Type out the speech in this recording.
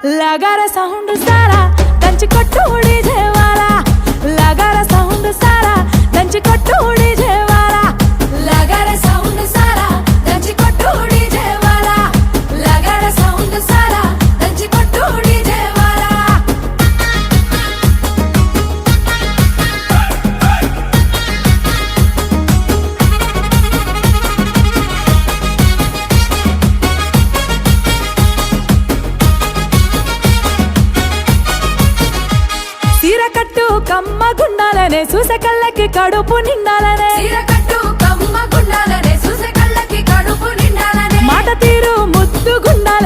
लगारा sound सारा దంచి కొట్టు डीजे वाला लगारा साउंड सारा దంచి కొట్టు डीजे वाला लगारा साउंड सारा దంచి కొట్టు डीजे वाला लगारा साउंड सारा దంచి కొట్టు डीजे वाला సీరకట్టు కమ్మ గుండాలనే చూసే కళ్ళకి కడుపు నిండాలనే సీరకట్టు కమ్మ గుండాలనే చూసే కళ్ళకి కడుపు నిండాలనే మాట తీరు ముద్దు గుండాలనే